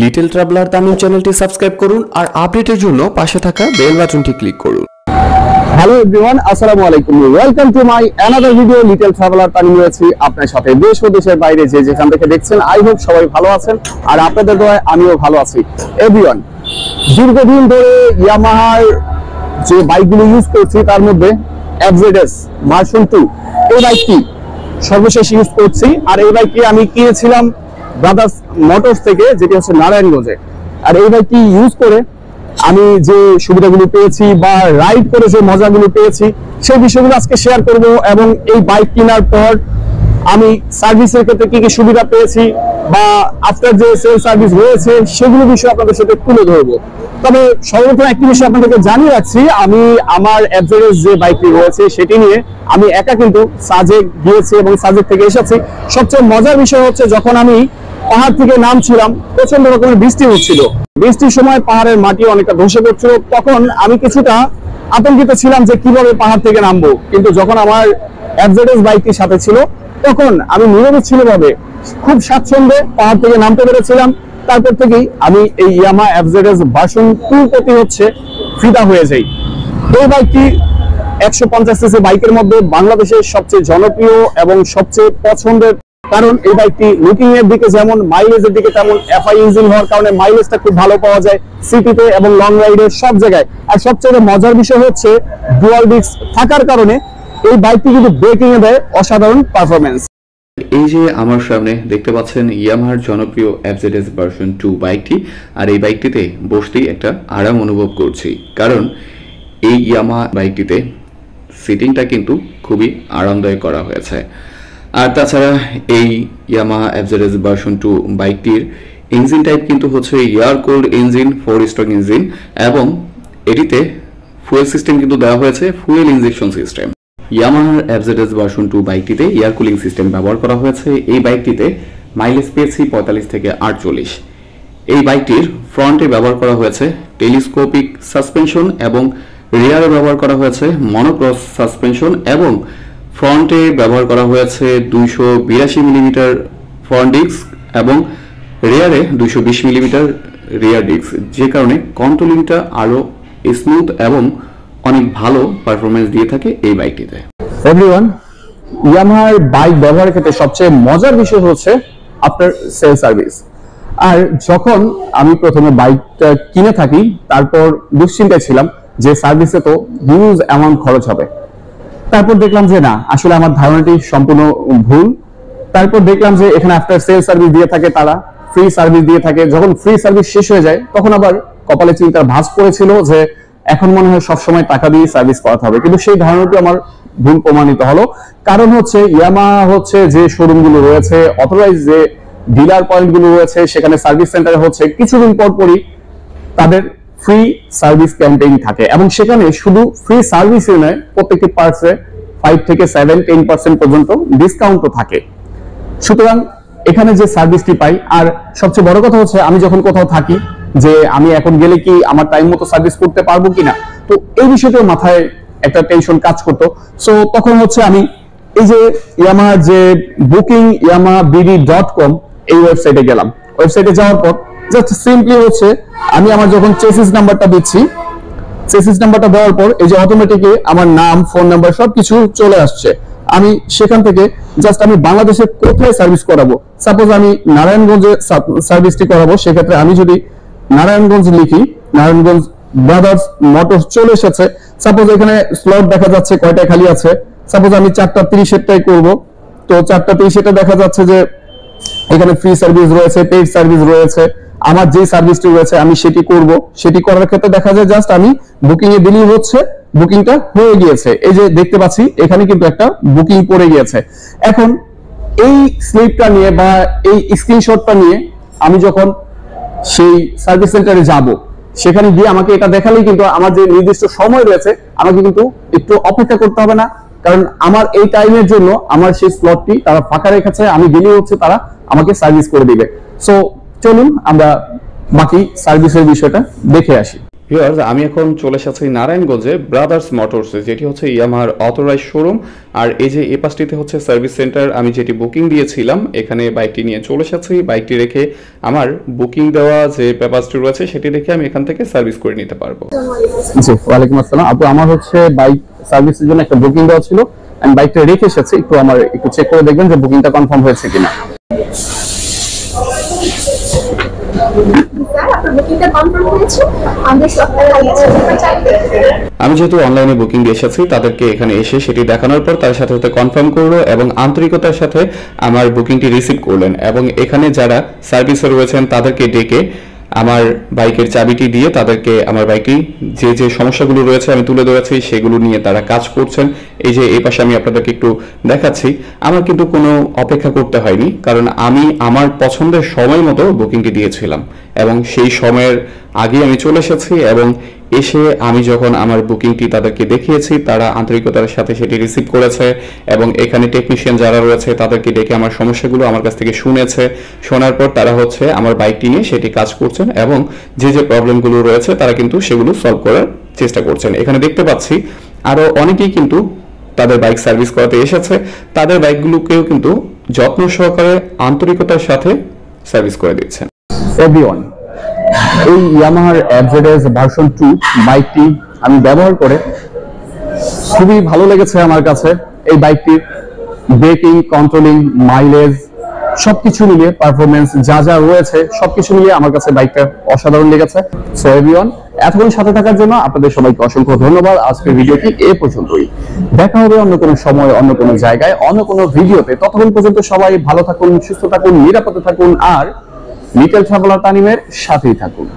Little traveller Tamim চ্যানেলটি subscribe করুন আর আপডেটের জন্য পাশে থাকা বেল বাটনটি ক্লিক করুন। হ্যালো এভরিওয়ান, আসসালামু আলাইকুম। Welcome to my another video. Little traveller Tamim রয়েছি আপনার সাথে। দেশ ও দেশের বাইরে যে যেখান থেকে দেখছেন, আই হোপ সবাই ভালো আছেন আর আপনাদের দোয়ায় আমিও ভালো আছি। এভরিওয়ান, দীর্ঘদিন ধরে ইয়ামাহার যে বাইকগুলো ইউজ করছি তার মধ্যে এফজেডএস ভার্সন 2 এই বাইকটি সর্বশেষ ইউজ করছি। আর এই বাইকটি আমি কিনেছিলাম ব্রাদার্স মোটরস থেকে, যেটি হচ্ছে নারায়ণগঞ্জে। আর এই বাইকটি ইউজ করে আমি যে সুবিধাগুলো পেয়েছি বা রাইড করে যে মজাগুলো পেয়েছি সেই বিষয়গুলো আজকে শেয়ার করব, এবং এই বাইক কেনার পর আমি সার্ভিসের ক্ষেত্রে কি কি সুবিধা পেয়েছি বা আফটার যে সেল সার্ভিস রয়েছে সেগুলো বিষয়ে আপনাদের সাথে তুলে ধরবো। তবে সর্বপ্রথম একটি বিষয় আপনাদেরকে জানিয়ে রাখছি, আমি আমার এফজেডএস যে বাইকটি রয়েছে সেটি নিয়ে আমি একা কিন্তু সাজেক গিয়েছি এবং সাজেক থেকে এসেছি। সবচেয়ে মজার বিষয় হচ্ছে, যখন আমি পাহাড় থেকে নামছিলাম প্রচন্ড রকমের বৃষ্টি হচ্ছিল। বৃষ্টির সময় পাহাড়ের মাটি অনেকটা ধসে পড়ছিল। তখন আমি কিছুটা আতঙ্কিত ছিলাম যে কিভাবে পাহাড় থেকে নামবো, কিন্তু যখন আমার এফজেডএস বাইকটি সাথে ছিল তখন আমি নিরবিচ্ছিন্নভাবে খুব স্বাচ্ছন্দ্যে পাহাড় থেকে নামতে পেরেছিলাম। তারপর থেকেই আমি এই ইয়ামাহা এফজেডএস ভার্সন 2 প্রতি হচ্ছে ফিদা হয়ে যাই। এই বাইকটি 150 সিসি বাইকের মধ্যে বাংলাদেশের সবচেয়ে জনপ্রিয় এবং সবচেয়ে পছন্দের, কারণ এই বাইকটি লুকিং এর দিকে যেমন মাইলেজের দিকে তেমন এফআই ইঞ্জিন হওয়ার কারণে মাইলেজটা খুব ভালো পাওয়া যায় সিটিতে এবং লং রাইডে সব জায়গায়। আর সবচেয়ে মজার বিষয় হচ্ছে ডুয়াল ডিস্ক থাকার কারণে এই বাইকটি কিন্তু ব্রেকিং এ দেয় অসাধারণ পারফরম্যান্স। এই যে আমার সামনে দেখতে পাচ্ছেন ইয়ামাহার জনপ্রিয় এফজেডএস ভার্সন 2 বাইকটি, আর এই বাইকটিতে বসতেই একটা আরাম অনুভব করছি, কারণ এই ইয়ামাহা বাইকটিতে সিটিংটা কিন্তু খুবই আরামদায়ক করা হয়েছে। আর তাছাড়া এই ইয়ামাহা এফজেডএস ভার্সন 2 বাইকটির ইঞ্জিন টাইপ কিন্তু হচ্ছে air cooled engine, 4 stroke engine, এবং এটিতে ফুয়েল সিস্টেম কিন্তু দেওয়া হয়েছে ফুয়েল ইনজেকশন সিস্টেম। ইয়ামাহার এফজেডএস ভার্সন 2 বাইকটিতে এয়ার কুলিং সিস্টেম ব্যবহার করা হয়েছে। এই বাইকটিতে মাইলেজ পেয়েছি 45 থেকে 48। এই বাইকটির ফ্রন্টে ব্যবহার করা হয়েছে টেলিস্কোপিক সাসপেনশন এবং রিয়ারে ব্যবহার করা হয়েছে মনোক্রস সাসপেনশন, এবং ফ্রন্টে ব্যবহার করা হয়েছে 282 মিলিমিটার ফ্রন্ট ডিস্ক এবং রিয়ারে 220 মিলিমিটার রিয়ার ডিস্ক, যে কারণে কন্ট্রোলিংটা আরো স্মুথ এবং অনেক ভালো পারফরমেন্স দিয়ে থাকে এই বাইকটিতে। এভরিওয়ান, ইয়ামাহার বাইক ব্যবহারের ক্ষেত্রে সবচেয়ে মজার বিষয় হচ্ছে আফটার সেল সার্ভিস। আর যখন আমি প্রথমে বাইকটা কিনে থাকি তারপর দুশ্চিন্তায় ছিলাম যে সার্ভিসে তো হিউজ অ্যামাউন্ট খরচ হবে। তারপর দেখলাম যে না, আসলে আমার ধারণাটি সম্পূর্ণ ভুল। তারপর দেখলাম যে এখানে আফটার সেল সার্ভিস দিয়ে থাকে, তারা ফ্রি সার্ভিস দিয়ে থাকে। যখন ফ্রি সার্ভিস শেষ হয়ে যায় তখন আবার কপালে চিন্তার ভাঁজ পড়েছিল যে এখন মনে হয় সবসময় টাকা দিয়ে সার্ভিস করাতে হবে, কিন্তু সেই ধারণাটি আমার ভুল প্রমাণিত হলো। কারণ হচ্ছে ইয়ামাহা হচ্ছে যে শোরুমগুলো রয়েছে, অথরাইজ যে ডিলার পয়েন্টগুলো রয়েছে, সেখানে সার্ভিস সেন্টারে হচ্ছে কিছুদিন পর পরই তাদের ফ্রি সার্ভিস ক্যাম্পেইন থাকে, এবং সেখানে শুধু ফ্রি সার্ভিসই নয়, প্রত্যেকটি পার্টসে 5 থেকে 7-10% পর্যন্ত ডিসকাউন্টও থাকে। সুতরাং এখানে যে সার্ভিসটি পাই, আর সবচেয়ে বড় কথা হচ্ছে আমি যখন কোথাও থাকি যে আমি এখন গেলে কি আমার টাইম মতো সার্ভিস করতে পারবো কিনা, তো এই বিষয়টাও মাথায় একটা টেনশন কাজ করতো। সো তখন হচ্ছে আমি এই যে ইয়ামাহার যে বুকিং yamahbd.com এই ওয়েবসাইটে গেলাম। ওয়েবসাইটে যাওয়ার পর জাস্ট সিম্পলি হচ্ছে আমি আমার যখন চেসিস নাম্বারটা দিচ্ছি, চেসিস নাম্বারটা দেওয়ার পর এই যে অটোমেটিকলি আমার নাম, ফোন নাম্বার সবকিছু চলে আসছে। আমি সেখান থেকে জাস্ট আমি বাংলাদেশে কোথায় সার্ভিস করাবো, সাপোজ আমি নারায়ণগঞ্জে সার্ভিসটি করাবো, সেক্ষেত্রে আমি যদি নারায়ণগঞ্জ লিখি, নারায়ণগঞ্জ ব্রাদার্স মোটরস চলে এসেছে। সাপোজ এখানে স্লট দেখা যাচ্ছে কয়টা খালি আছে, সাপোজ আমি 4:30-এরটাই করব, তো 4:30-এটা দেখা যাচ্ছে যে এখানে ফ্রি সার্ভিস রয়েছে, পেইড সার্ভিস রয়েছে। আমার যে সার্ভিসটি রয়েছে আমি সেটি করব। সেটি করার ক্ষেত্রে দেখা যায় জাস্ট আমি বুকিং এ দিলেই হচ্ছে বুকিংটা হয়ে গিয়েছে। এই যে দেখতে পাচ্ছি এখানে কিন্তু একটা বুকিং পড়ে গিয়েছে। এখন এই স্লিপটা নিয়ে বা এই স্ক্রিনশটটা নিয়ে আমি যখন সেই সার্ভিস সেন্টারে যাব, সেখানে গিয়ে আমাকে এটা দেখালেই কিন্তু আমার যে নির্দিষ্ট সময় রয়েছে আমাকে কিন্তু একটু অপেক্ষা করতে হবে না, কারণ আমার এই টাইমের জন্য আমার সেই স্লটটি তারা ফাঁকা রেখেছে। আমি গেলেই হচ্ছে তারা আমাকে সার্ভিস করে দিবে। সো চলুন আমরা বাকি সার্ভিসের বিষয়টা দেখে আসি। ভিউয়ার্স, আমি এখন চলে এসেছি নারায়ণগঞ্জে ব্রাদার্স মোটরসে, যেটি হচ্ছে ইয়ামাহার অথরাইজ শোরুম। আর এই যে এই পাশটিতে হচ্ছে সার্ভিস সেন্টার, আমি যেটি বুকিং দিয়েছিলাম এখানে বাইকটি নিয়ে চলে এসেছি। বাইকটি রেখে আমার বুকিং দেওয়া যে পেপারসটি রয়েছে সেটি রেখে আমি এখান থেকে সার্ভিস করে নিতে পারবো। জি, ওয়ালাইকুম আসসালাম আপু। আমার হচ্ছে বাইক সার্ভিসের জন্য একটা বুকিং দেওয়া ছিল, আমি বাইকটা রেখে এসেছি। একটু চেক করে দেখবেন যে বুকিংটা কনফার্ম হয়েছে কিনা। আমি যেহেতু অনলাইনে বুকিং দিয়ে এসেছি, তাদেরকে এখানে এসে সেটি দেখানোর পর তার সাথে সাথে কনফার্ম করলো এবং আন্তরিকতার সাথে আমার বুকিংটি রিসিভ করলেন। এবং এখানে যারা সার্ভিসে রয়েছেন তাদেরকে ডেকে আমার বাইকের চাবিটি দিয়ে তাদেরকে আমার বাইকটি যে যে সমস্যাগুলো রয়েছে আমি তুলে ধরেছি সেগুলো নিয়ে তারা কাজ করছেন। এই যে এই পাশে আমি আপনাদেরকে একটু দেখাচ্ছি, আমার কিন্তু কোনো অপেক্ষা করতে হয়নি, কারণ আমি আমার পছন্দের সময় মতো বুকিংটি দিয়েছিলাম এবং সেই সময়ের আগে আমি চলে এসেছি। এবং এসে আমি যখন আমার বুকিংটি তাদেরকে দেখিয়েছি, তারা আন্তরিকতার সাথে সেটি রিসিভ করেছে এবং এখানে টেকনিশিয়ান যারা রয়েছে তাদেরকে ডেকে আমার সমস্যাগুলো আমার কাছ থেকে শুনেছে। শোনার পর তারা হচ্ছে আমার বাইকটি নিয়ে সেটি কাজ করছেন এবং যে যে প্রবলেমগুলো রয়েছে তারা কিন্তু সেগুলো সলভ করার চেষ্টা করছেন। এখানে দেখতে পাচ্ছি আরো অনেকেই কিন্তু তাদের বাইক সার্ভিস করাতে এসেছে, তাদের বাইকগুলোকেও কিন্তু যত্ন সহকারে আন্তরিকতার সাথে সার্ভিস করে দিচ্ছেন। এভরিওয়ান, এই ইয়ামাহার এফজেডএস ভার্সন 2 বাইকটি আমি ব্যবহার করে খুবই ভালো লেগেছে আমার কাছে। এই বাইকটির ব্রেকিং, কন্ট্রোলিং, মাইলেজ সবকিছু মিলিয়ে পারফরমেন্স যা যা রয়েছে সবকিছু মিলিয়ে আমার কাছে বাইকটা অসাধারণ লেগেছে। সো এভরিওয়ান, এতক্ষণ সাথে থাকার জন্য আপনাদের সবাইকে অসংখ্য ধন্যবাদ। আজকের ভিডিওটি এই পর্যন্তই। দেখা হবে অন্য কোনো সময়, অন্য কোনো জায়গায়, অন্য কোনো ভিডিওতে। ততক্ষণ পর্যন্ত সবাই ভালো থাকুন, সুস্থ থাকুন, নিরাপদে থাকুন আর লিটল ট্রাভেলার তানিমের সাথেই থাকুন।